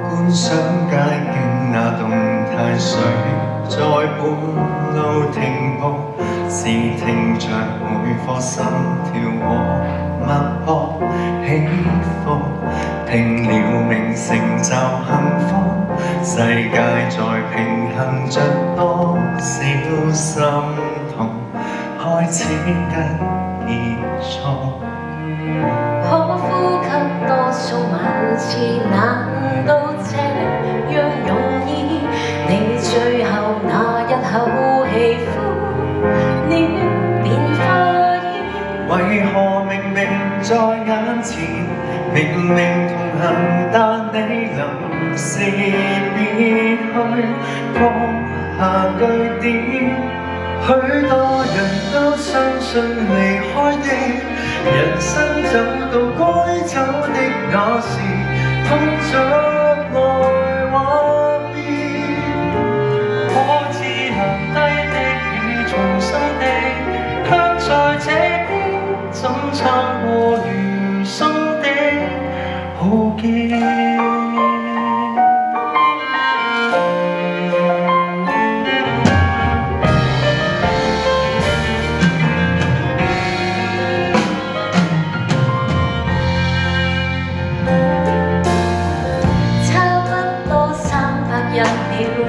觀賞街景那動態水在半路停步，是聽着每顆心跳和脈搏起伏，拼了命成就幸福，世界在平衡着多少心痛，開始跟結束。可呼吸多數萬次，難道這樣容易？你最後那一口氣呼了變化煙，為何明明在眼前，明明同行，但你臨時別去放下句點？許多人都相信離開的人生走到該走的那時，痛着來話別。可知留低的與重生的，卻在這邊怎撐過餘生的浩劫。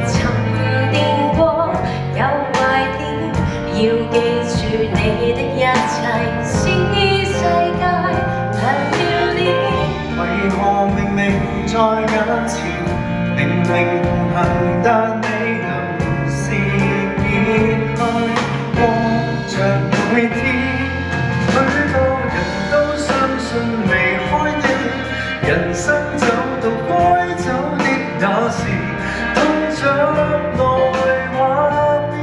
沉澱過有壞點，要記住你的一切，是世界亮了臉。為何明明在眼前，明明同行，但你臨時別去過着每天？許多人都相信離開的人生走到該走的那時，着來話別。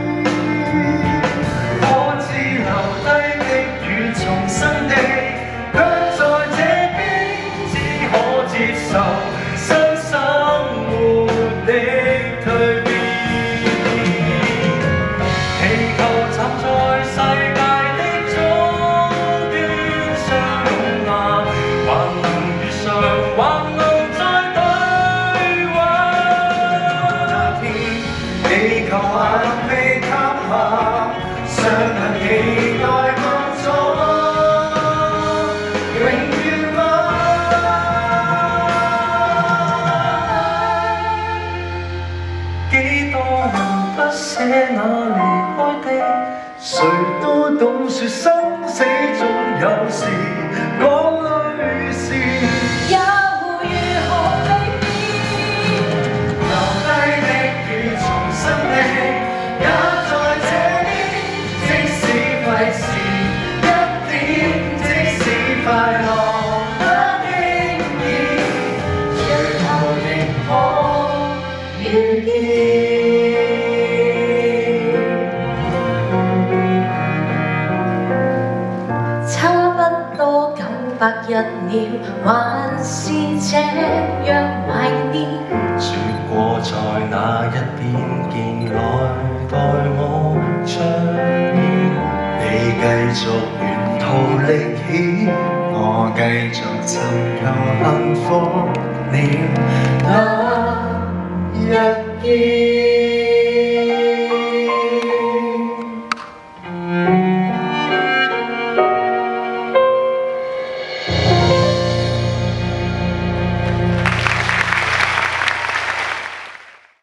可知留低的與重生的，卻在這邊只可接受新生活的蛻變。祈求站在世界的終端相擁啊，還能遇上，還能地球還未塌下，尚能期待救助，永遠嗎？幾多人不捨那離開的，誰都懂說生死總有時，講淚是。差不多900日了，還是這樣懷念。說過在那一邊見，來代我唱演。你繼續沿途歷險，我繼續尋求幸福了那一天。